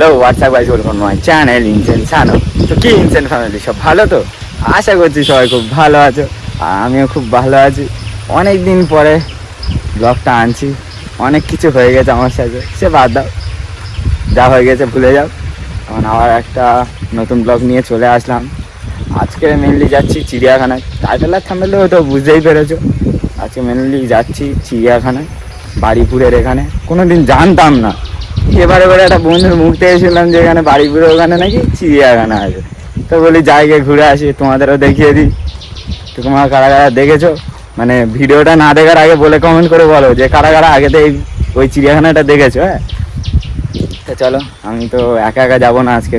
Hello WhatsApp guys, welcome to my channel insane সানো। তো কি ইনসেন ফ্যামিলি সব ভালো তো? আশা করছি সবাই খুব ভালো আছো, আর আমিও খুব ভালো আছি। অনেক দিন পরে ব্লগটা আনছি, অনেক কিছু হয়ে গেছে আমার সাথে, সে বাদ দাও, যা হয়ে গেছে ভুলে যাও। এখন আবার একটা নতুন ব্লগ নিয়ে চলে আসলাম। আজকে মেনলি যাচ্ছি চিড়িয়াখানায়। টাইটেল আর থাম্বনেলে তো বুঝতেই পেরেছো, আজকে মেনলি যাচ্ছি চিড়িয়াখানায়, বাড়িপুরের এখানে। কোনো দিন জানতাম না, এবারে একটা বন্ধুর মুখ থেকে শুনলাম যে এখানে বাড়িপুরে ওখানে নাকি চিড়িয়াখানা আছে। তো বলি জায়গায় ঘুরে আসি, তোমাদেরও দেখিয়ে দিই। তো তোমরা কারা কারা দেখেছো, মানে ভিডিওটা না দেখার আগে বলে কমেন্ট করে বলো যে কারা কারা আগে তো ওই চিড়িয়াখানাটা দেখেছো। হ্যাঁ, তো চলো, আমি তো একা একা যাবো না আজকে,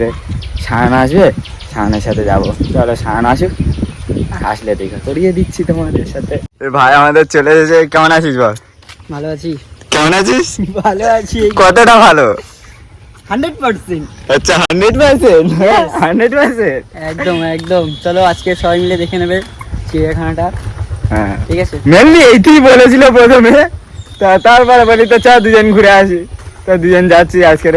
শাহান আসবে, শাহানের সাথে যাবো। চলো শাহান আসুক, আসলে দেখা করিয়ে দিচ্ছি তোমাদের সাথে। ভাই আমাদের চলে এসেছে। কেমন আছিস বল? ভালো আছি। কেমন আছিস? ভালো আছি। কতটা ভালো? 100%। আচ্ছা 100%? 100%? একদম একদম। চলো আজকে সবাই মিলে দেখে নেবে চিড়িয়াখানাটা। হ্যাঁ ঠিক আছে। মেনলি এইটাই বলেছিল প্রথমে, তারপরে বলি তো চল দুজন ঘুরে আসি। তো দুজন যাচ্ছি আজকে।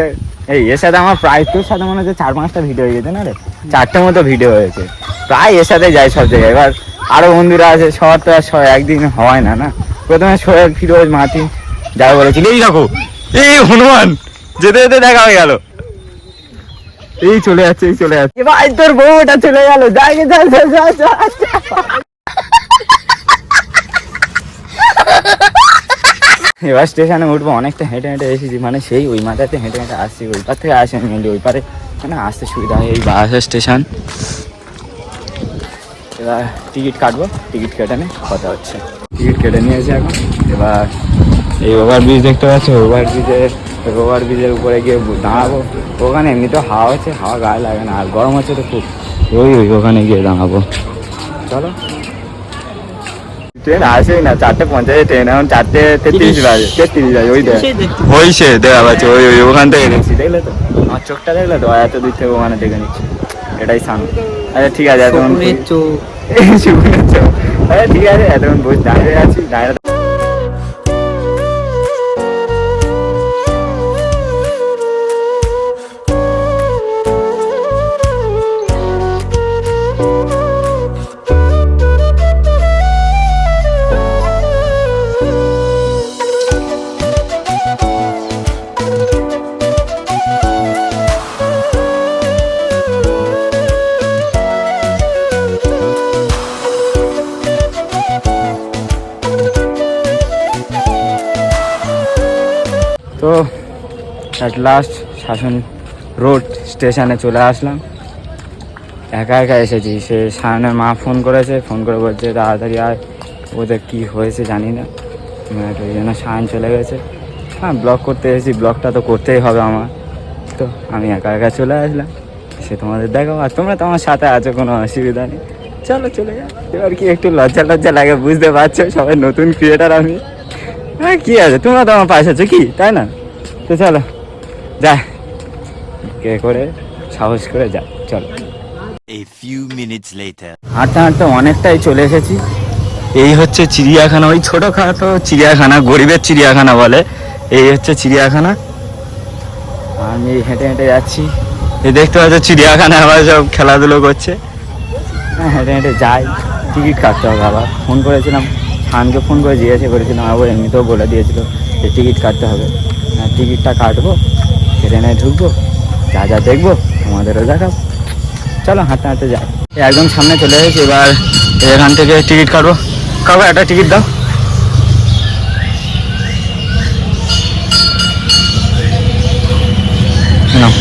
এর সাথে আমার প্রায়, তোর সাথে মনে হচ্ছে 4-5টা ভিডিও হয়ে গেছে না রে? 4টে মতো ভিডিও হয়েছে প্রায়। এর সাথে যাই সব জায়গায়। এবার আরো বন্ধুরা আছে, সবার তো আর একদিন হয় না। প্রথমে শোয়েব, ফিরোজ, মাতি যাই বলেছিল। এই দেখো, এই হনুমান যেতে যেতে দেখা হয়ে গেল। এই চলে যাচ্ছে, এই চলে যাচ্ছে। ভাই তোর বউটা চলে গেল। যাই গে, এবার স্টেশনে উঠবো। অনেকটা হেঁটে হেঁটে এসেছি, মানে সেই ওই মাথাতে হেঁটে হেঁটে আসছি। ওই পার থেকে আসেনি, ওই পারে মানে আসতে সুবিধা হয়। এই বাসের স্টেশন। এবার টিকিট কাটবো, টিকিট কেটে নে কথা হচ্ছে। টিকিট কেটে নিয়েছি এখন। এবার এই ওভারব্রিজ দেখতে পাচ্ছ, ওভারব্রিজের উপরে গিয়ে দাঁড়াবো। ওখানে এমনি তো হাওয়া হচ্ছে, হাওয়া গায়ে লাগে না, আর গরম হচ্ছে তো খুব। ওখানে গিয়ে দাঁড়াবো। চলো, ট্রেন আসেই না। 4:50 ট্রেন, এখন 4:33 বাজে। 33 বাজে। ওই হয়েছে দেখা পাচ্ছে, ওখান থেকে দেখছি। দেখলে তো আমার চোখটা, দেখলে তো এত দূর থেকে ওখানে দেখে নিচ্ছি। এটাই সামনে। আচ্ছা ঠিক আছে, এতক্ষণ আচ্ছা ঠিক আছে, এতক্ষণ দাঁড়িয়ে আছি, দাঁড়িয়ে। তো অ্যাট লাস্ট শাসন রোড স্টেশনে চলে আসলাম। একা একা এসেছি। সে শায়নের মা ফোন করেছে, ফোন করে বলছে তাড়াতাড়ি আয়, ওদের কী হয়েছে জানি না। ওই জন্য শায়ন চলে গেছে। হ্যাঁ, ব্লগ করতে এসেছি, ব্লগটা তো করতেই হবে আমার। তো আমি একা একা চলে আসলাম, সে তোমাদের দেখাও। আর তোমরা তো আমার সাথে আছো, কোনো অসুবিধা নেই। চলো চলে যাও। এবার কি একটু লজ্জা লজ্জা লাগে, বুঝতে পারছো, সবাই নতুন ক্রিয়েটার আমি। হ্যাঁ কী আছে, তোমরা তো আমার পাশে আছো কি, তাই না? তো চলো যা, কে করে সাহস করে যা, চলো। হাঁটতে হাঁটতে অনেকটাই চলে এসেছি। এই হচ্ছে চিড়িয়াখানা, ওই ছোটোখাটো চিড়িয়াখানা, গরিবের চিড়িয়াখানা বলে। এই হচ্ছে চিড়িয়াখানা। আমি হেঁটে হেঁটে যাচ্ছি। এই দেখতে পাচ্ছ চিড়িয়াখানা আবার সব খেলাধুলো করছে। হ্যাঁ, হেঁটে হেঁটে যাই। টিকিট কাটতে হবে। আবার ফোন করেছিলাম, খানকে ফোন করে জিজ্ঞাসা করেছিলাম, আবার এমনিতেও বলে দিয়েছিল যে টিকিট কাটতে হবে। হ্যাঁ, টিকিটটা কাটবো, ট্রেনে ঢুকবো, যা যা দেখবো তোমাদেরও দেখাবো। চলো হাঁটতে হাঁটতে যাই। একদম সামনে চলে এসেছি। এবার এখান থেকে টিকিট কাটবো। কাউকে একটা টিকিট দাও। নাও।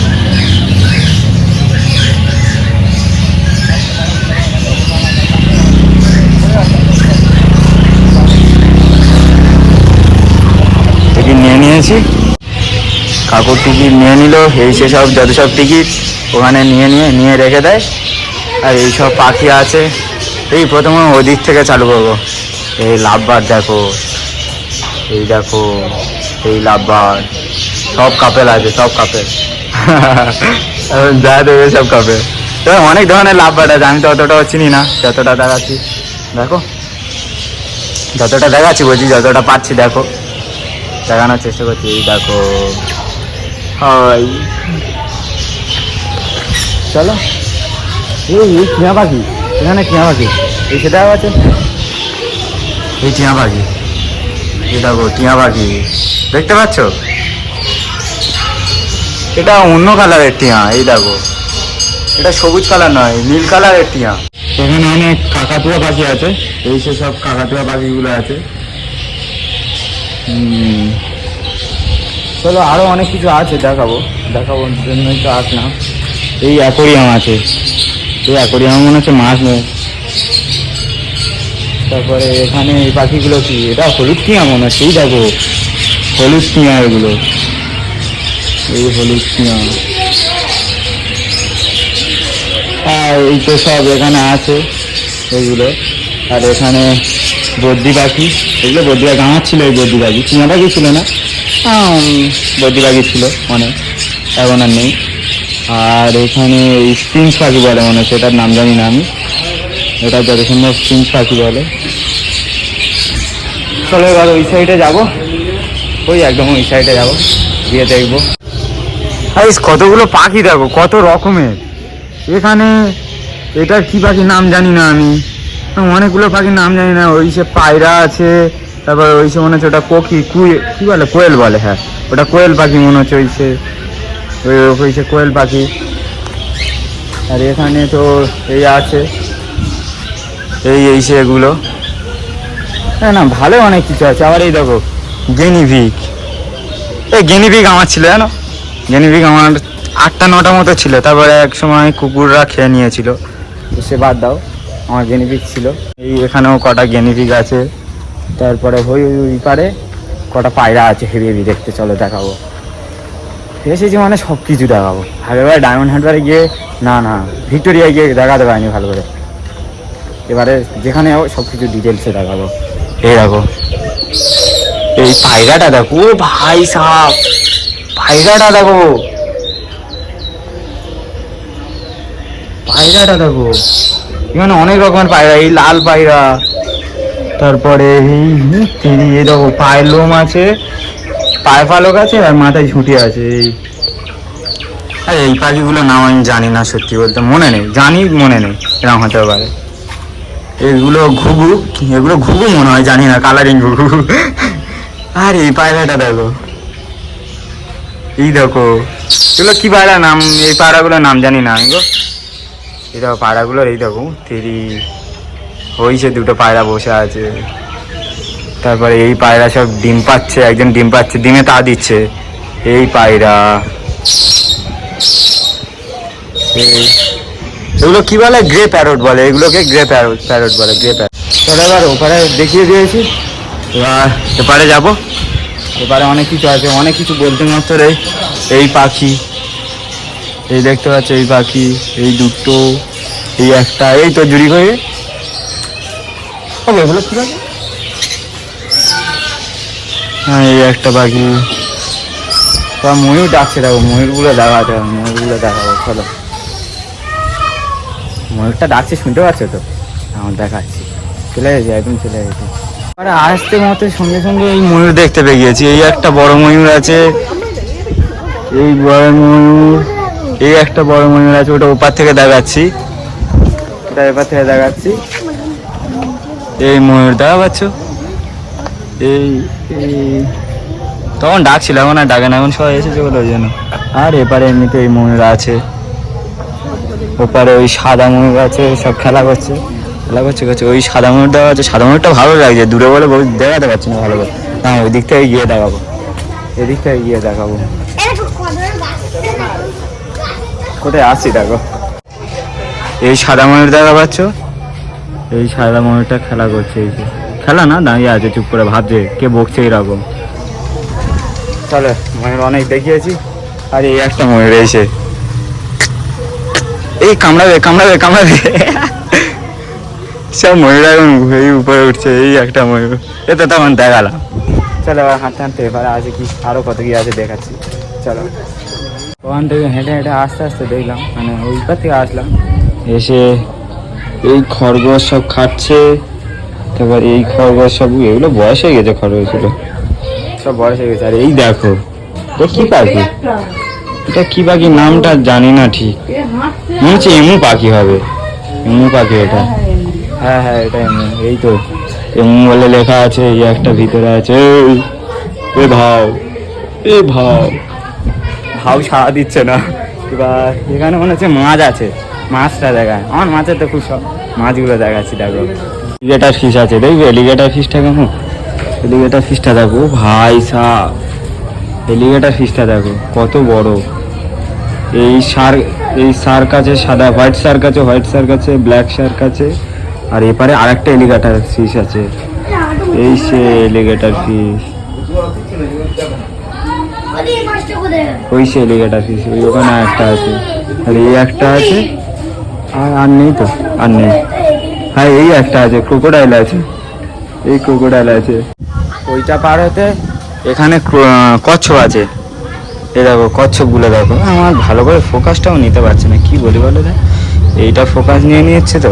টিকিট নিয়ে নিয়েছি, কাকুর টিকিট নিয়ে নিল। এই সেসব যত সব টিকিট ওখানে নিয়ে রেখে দেয়। আর এইসব পাখি আছে। এই প্রথমে ওদিক থেকে চালু করবো। এই লাভবার দেখো, এই দেখো, এই লাভবার। সব কাপেল আছে, সব কাপেল। যা দেবে সব কাপেল। তো অনেক ধরনের লাভবার আছে, আমি তো অতটাও চিনি না। যতটা দেখাচ্ছি দেখো, যতটা দেখাচ্ছি বলছি, যতটা পাচ্ছি দেখো, দেখানোর চেষ্টা করছি। এই দেখো, হাই চলো। এই টিয়া পাখি, এখানে টিয়া পাখি, এই সেটা আছে, এই টিয়া পাখি, এই দেখো টিয়া পাখি দেখতে পাচ্ছ? এটা অন্য কালারের টিয়া, এই দেখো এটা সবুজ কালার নয়, নীল কালারের টিয়া। এখানে অনেক কাকাতুয়া পাখি আছে, এই সব কাকাতুয়া পাখিগুলো আছে। চলো আরো অনেক কিছু আছে, দেখাবো জন্যই তো আসলাম। এই অ্যাকোরিয়াম আছে, এই অ্যাকোরিয়াম মনে হচ্ছে মাছ নেই। তারপরে এখানে এই পাখিগুলো কি, এটা হলুদ টিয়া মনে হচ্ছে, এই দেখো হলুদ টিয়া, এগুলো এই হলুদ টিয়া। আর এই তো সব এখানে আছে এইগুলো। আর এখানে বদ্রি পাখি, এগুলো বদ্রি পাখি আমার ছিল, এই বদ্রি পাখি, টিয়া পাখি ছিল না, বদ্রি পাখি ছিল অনেক, এখন আর নেই। আর এখানে স্প্রিংস পাখি বলে মনে হচ্ছে, এটার নাম জানি না আমি, এটা যত সম্ভব স্প্রিংস পাখি বলে। চলো এবার ওই সাইডে যাবো, ওই একদম ওই সাইডে যাবো, গিয়ে দেখবো। আর কতগুলো পাখি দেখো, কত রকমের। এখানে এটা কি পাখির নাম জানি না আমি, অনেকগুলো পাখির নাম জানি না। ওই সে পায়রা আছে, তারপর ওই সে মনে হচ্ছে ওটা কোকি কি বলে, কোয়েল বলে, হ্যাঁ ওটা কোয়েল পাখি মনে হচ্ছে, ওই সে কোয়েল পাখি। আর এখানে তো এই আছে, এই সে এগুলো, হ্যাঁ না ভালো অনেক কিছু আছে। আবার এই দেখো গেনিভিক, এই গেনিভিক আমার ছিল জানো, গেনিভিক আমার 8-9টা মতো ছিল, তারপরে এক সময় কুকুররা খেয়ে নিয়েছিল, সে বাদ দাও, আমার গেনিভিক ছিল। এই এখানেও কটা গেনিভিক আছে, তারপরে ওই পারে কটা পায়রা আছে হেভি হেভি দেখতে, চলো দেখাবো। এসেছি মানে সব কিছু দেখাবো। আগেরবার ডায়মন্ড হারবারে গিয়ে না ভিক্টোরিয়ায় গিয়ে দেখাতে পারিনি ভালো করে, এবারে যেখানে যাবো সব কিছু ডিটেলসে দেখাবো। এই দেখো এই পায়রাটা দেখো, ও ভাই সাহেব পায়রাটা দেখো, পায়রাটা দেখো, এখানে অনেক রকমের পায়রা, এই লাল পায়রা, তারপরে এই দেখো পায়ের লোম আছে, পায়ে পালক আছে, আর মাথায় ঝুঁটি আছে। এই পাখিগুলোর নাম আমি জানি না, সত্যি বলতে মনে নেই, মনে নেই, এরকম হতে পারে। এগুলো ঘুঘু মনে হয়, জানি না, কালারিং ঘুঘু। আর এই পায়রাটা দেখো, এই দেখো এগুলো কি পায়রা নাম, এই পায়রাগুলোর নাম জানি না আমি গো। এই দেখো পায়রাগুলোর, এই দেখো হয়েছে দুটো পায়রা বসে আছে। তারপরে এই পায়রা সব ডিম পাচ্ছে, একজন ডিম পাচ্ছে, ডিমে তা দিচ্ছে, এই পায়রা। এগুলো কি বলে, গ্রে প্যারট বলে, এগুলোকে গ্রে প্যারট বলে, গ্রে প্যারট। চলো এবার ওপারে দেখিয়ে দিয়েছি, এবার এপারে যাবো। এবারে অনেক কিছু আছে, অনেক কিছু বলতে মাত্র এই পাখি, এই দেখতে পাচ্ছ এই পাখি, এই দুটো, এই একটা, এই তো জুড়ি করে এগুলো ঠিক আছে। হ্যাঁ এই একটা পাখি, তা ময়ূর ডাকছে, দেখো ময়ূরগুলো দেখাতে হবে, ময়ূরগুলো দেখাবো। চলো ময়ূরটা ডাকছে, শুনতে পাচ্ছ তো, আমার দেখাচ্ছি, চলে গেছে একদম চলে গেছে। আরে আসতে মতো সঙ্গে সঙ্গে এই ময়ূর দেখতে পেয়ে গিয়েছি, এই একটা বড় ময়ূর আছে, এই বড় ময়ূর, এই একটা বড় ময়ূর আছে, ওটা ওপার থেকে দেখাচ্ছি, ওটা এপার থেকে দেখাচ্ছি। এই ময়ূর দেখা পাচ্ছ, এই তখন ডাকছিল, এখন আর ডাকে না, এখন সবাই এসেছে বলে ওই জন্য। আর এপারে এমনিতে এই ময়ূর আছে, ওপারে ওই সাদা ময়ূর আছে, সব খেলা করছে, ওই সাদা ময়ূর দেওয়া আছে। সাদা ময়ূরটা ভালো লাগছে, দূরে বলে দেখাতে পারছি না ভালো করে, না ওই দিক থেকে গিয়ে দেখাবো, এদিক থেকে গিয়ে দেখাবো। কোথায় আসছি দেখো, এই সাদা ময়ূর দেখা পাচ্ছ, এই সাদা ময়ূরটা খেলা করছে, এই যে খেলা না, দাঁড়িয়ে আছে চুপ করে, ভাবছে কে বকছে এরকম। চলো ময়ূর অনেক দেখিয়েছি। আর এই একটা ময়ূর এসে এই কামড়াবে সব ময়ূর এখন ঘুরে উপরে উঠছে, এই একটা ময়ূর, এটা তখন দেখালাম। চলো এবার হাঁটতে এবারে আছে কি, আরো কত কি আছে দেখাচ্ছি। চলো ওখান থেকে হেঁটে আস্তে আস্তে দেখলাম, মানে ওই পার থেকে আসলাম, এসে এই খরগোশ সব খাচ্ছে। তারপর এই খরগোশ সব, এগুলো বয়স হয়ে গেছে, খরগোশগুলো সব বয়স হয়ে গেছে। আর এই দেখো কি পাখি, এটা কি পাখি নামটা জানি না ঠিক, মনে হচ্ছে এমু পাখি হবে, এমু পাখি এটা। হ্যাঁ হ্যাঁ এটা এমু, এই তো এমু বলে লেখা আছে, এই একটা ভিতরে আছে। এ ভাও, এ ভাও, ভাও সাড়া দিচ্ছে না। এবার এখানে মনে হচ্ছে মাছ আছে, মাছটা দেখায়, আমার মাছের তো খুব সব মাছগুলো দেখাচ্ছি। দেখো এলিগেটার ফিশ আছে, দেখবে এলিগেটার ফিশটা কেমন, এলিগেটার ফিশটা দেখো ভাই সাহ, এলিগেটার ফিশটা দেখো কত বড়। এই শার্ক আছে, সাদা হোয়াইট শার্ক আছে, হোয়াইট শার্ক আছে, ব্ল্যাক শার্ক আছে, আর এপারে আরেকটা এলিগেটার ফিশ আছে। এই সে এলিগেটার ফিশ, ওই সে এলিগেটার ফিশ, ওই ওখানে একটা আছে, আর এই একটা আছে, আর নেই তো, আর নেই। হ্যাঁ এই একটা আছে, ক্রোকোডাইল আছে, এই ক্রোকোডাইল আছে। ওইটা পার হতে এখানে কচ্ছপ আছে, এই দেখো কচ্ছপগুলো দেখো। আমার ভালো করে ফোকাসটাও নিতে পারছে না, কি বলি বলো দেখ, এইটা ফোকাস নিয়ে নিচ্ছে তো।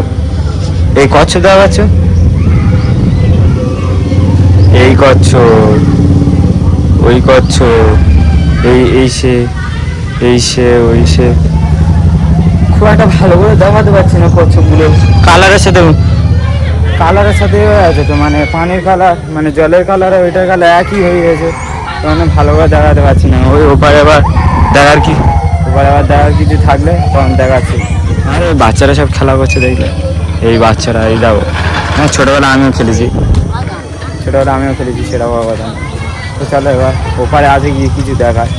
এই কচ্ছপ দেখা পাচ্ছ, এই কচ্ছপ, ওই কচ্ছপ, এই সে, এই সে, ওই সে। খুব একটা ভালো করে দেখাতে পারছি না কচ্ছপগুলো, কালারের সাথে আছে তো, মানে পানির কালার মানে জলের কালার ওইটার কালার একই হয়ে গেছে, মানে ভালো করে দেখাতে পারছি না। ওই ওপারে আবার দেখার কিছু থাকলে তখন দেখাচ্ছি। আরে বাচ্চারা সব খেলা করছে দেখলে, এই বাচ্চারা, এই দেখো, হ্যাঁ ছোটোবেলা আমিও খেলেছি, সেটা বড় কথা না। তো চলো এবার ওপারে আছে গিয়ে কিছু দেখায়,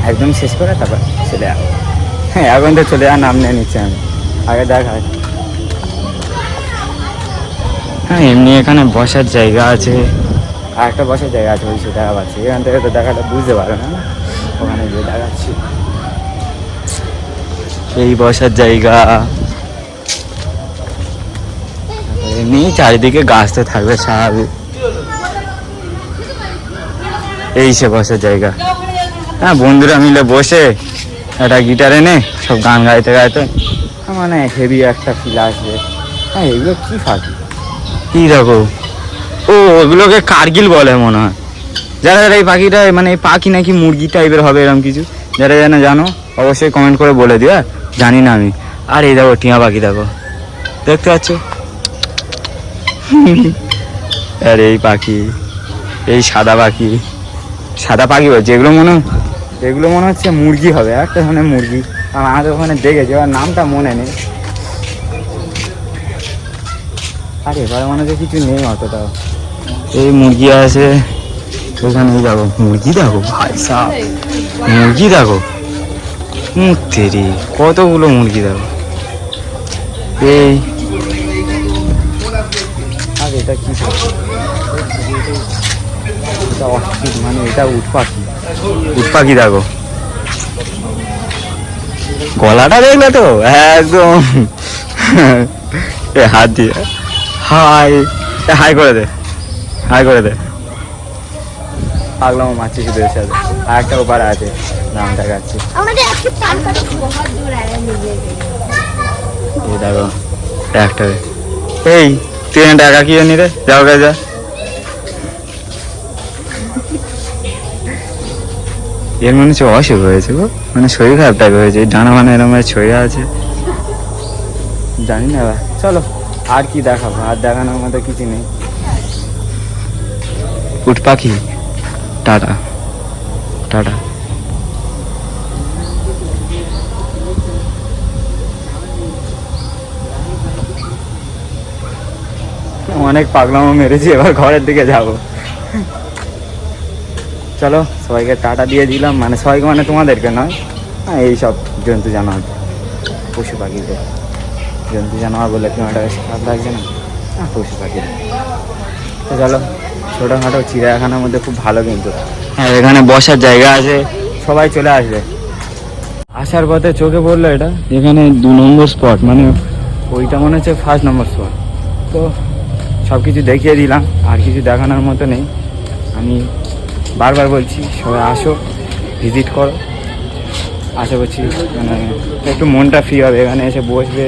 একদম শেষ করে তারপর চলে যাবো। হ্যাঁ এখন তো চলে যাওয়ার নাম নিয়ে নিচ্ছে, আমি আগে দেখায়। হ্যাঁ এমনি এখানে বসার জায়গা আছে, আর একটা বসার জায়গা আছে, ওই সে দেখা পাচ্ছি। এখান থেকে তো দেখাটা বুঝতে পারো না, ওখানে গিয়ে দেখাচ্ছি। এই বসার জায়গা, এমনি চারিদিকে গাছ তো থাকবে স্বাভাবিক। এই সে বসার জায়গা, হ্যাঁ বন্ধুরা মিলে বসে একটা গিটার এনে সব গান গাইতে গাইতে মানে হেভি একটা ফিল আসবে। হ্যাঁ এগুলো কি পাখি, কি দেখো, ও ওগুলোকে কার্গিল বলে মনে হয়। যারা যারা এই পাখিটা, মানে এই পাখি নাকি মুরগি টাইপের হবে এরকম কিছু, যারা জানো অবশ্যই কমেন্ট করে বলে দিও, জানি না আমি। আর এই দেখো টিয়া পাখি দেখো, দেখতে পাচ্ছ, আর এই পাখি, এই সাদা পাখি যেগুলো মনে হচ্ছে মুরগি হবে, একটা ধরনের মুরগি, আমাদের ওখানে দেখেছি, আর নামটা মনে নেই। আর এবারে মনে হচ্ছে কিছু নেই অতটাও, এই মুরগি আছে ওখানে, দেখো মুরগি দেখো ভাই সাহ, মুরগি দেখো মুতেরি, কতগুলো মুরগি দেখো। এই আর এটা কি, মানে এটা উট পাখি দেখো, গলাটা দেখলে তো একদম হাত দিয়ে হাই করে দে পাগলাম মাছি শুধু এর সাথে। আর একটা ওপারে আছে, নাম দেখাচ্ছি, এই দেখো একটা। এই তুই টাকা কি জানি রে, যাও গে যা। এর মনে হচ্ছে অসুখ হয়েছে গো, মানে শরীর খারাপ টাইপ হয়েছে, ডানা মানে এরকম ছড়িয়ে আছে, জানি না। চলো আর কি দেখাবো, আর দেখানোর মতো কিছু নেই। উট পাখি, টাটা টাটা। অনেক পাগলামো মেরেছি, এবার ঘরের দিকে যাবো। চলো সবাইকে টাটা দিয়ে দিলাম, মানে সবাইকে মানে তোমাদেরকে নয়, হ্যাঁ এইসব জন্তু জানোয়ার, পশু পাখিকে জন্তু জানোয়ার বলে কি একটা বেশি খারাপ লাগছে না, হ্যাঁ পশু পাখি। তো চলো, ছোটোখাটো চিড়িয়াখানার মধ্যে খুব ভালো, কিন্তু হ্যাঁ এখানে বসার জায়গা আছে, সবাই চলে আসবে। আসার পথে চোখে পড়লো এটা, এখানে 2 নম্বর স্পট, মানে ওইটা মনে হচ্ছে 1st নম্বর স্পট। তো সব কিছু দেখিয়ে দিলাম, আর কিছু দেখানোর মতো নেই। আমি বারবার বলছি সবাই আসো, ভিজিট করো, আশা করছি মানে একটু মনটা ফ্রি হবে, এখানে এসে বসবে,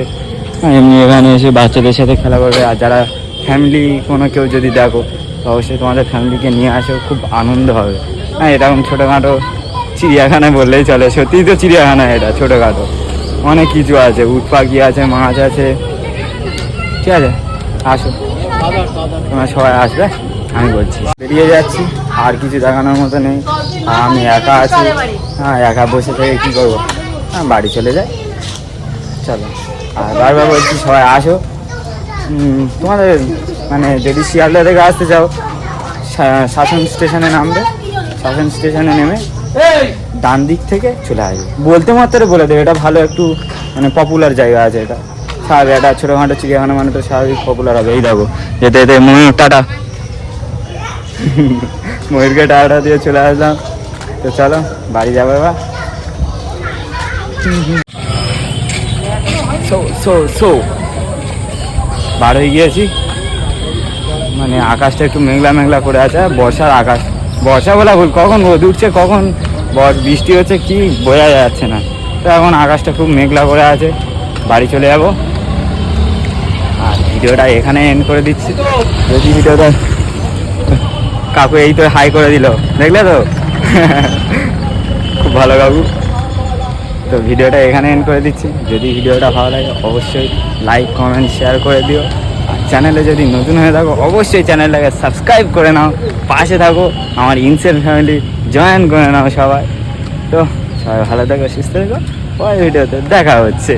এমনি এখানে এসে বাচ্চাদের সাথে খেলা করবে। আর যারা ফ্যামিলি কোনো কেউ যদি দেখো, তো অবশ্যই তোমাদের ফ্যামিলিকে নিয়ে আসো, খুব আনন্দ হবে। হ্যাঁ এরকম ছোটোখাটো চিড়িয়াখানা বললেই চলে, সত্যিই তো চিড়িয়াখানা এটা, ছোটোখাটো অনেক কিছু আছে, উট পাখি আছে, মাছ আছে। ঠিক আছে, আসো, তোমরা সবাই আসবে, আমি বলছি। বেরিয়ে যাচ্ছি, আর কিছু দেখানোর মতো নেই, আমি একা আছি। হ্যাঁ, একা বসে থেকে কী করবো, হ্যাঁ বাড়ি চলে যাই, চলো। আর বারবার বলছি সবাই আসো। তোমাদের মানে যদি শিয়ালদা থেকে আসতে চাও, শাসন স্টেশনে নামবে, শাসন স্টেশনে নেমে ডান দিক থেকে চলে আসবে। বলতে মাত্র বলে দেবে, এটা ভালো একটু মানে পপুলার জায়গা আছে এটা, স্বাভাবিক। একটা ছোটোখাটো চিড়িয়াখানা মানে তো স্বাভাবিক পপুলার হবে। এই দেখো যেতে যেতে ময়ূর, টাটা। ময়ূরকে টাটা দিয়ে চলে আসলাম। তো চলো বাড়ি যাবো এবার। বার হয়ে গিয়েছি, মানে আকাশটা একটু মেঘলা মেঘলা করে আছে, বর্ষার আকাশ। বর্ষা বলা ভুল, কখন রোদ উঠছে কখন বৃষ্টি হচ্ছে কি বোঝা যাচ্ছে না। তো এখন আকাশটা খুব মেঘলা করে আছে, বাড়ি চলে যাবো। আর ভিডিওটা এখানে এন্ড করে দিচ্ছি। যদি ভিডিওটা, কাকু এই তো হাই করে দিল, দেখলে তো? খুব ভালো কাকু। তো ভিডিওটা এখানে এন্ড করে দিচ্ছি। যদি ভিডিওটা ভালো লাগে অবশ্যই লাইক কমেন্ট শেয়ার করে দিও। আর চ্যানেলে যদি নতুন হয়ে থাকো অবশ্যই চ্যানেলটাকে সাবস্ক্রাইব করে নাও, পাশে থাকো, আমার ইনসেন ফ্যামিলি জয়েন করে নাও সবাই। তো সবাই ভালো থাকো, সুস্থ থাকো, পরের ভিডিওতে দেখা হচ্ছে।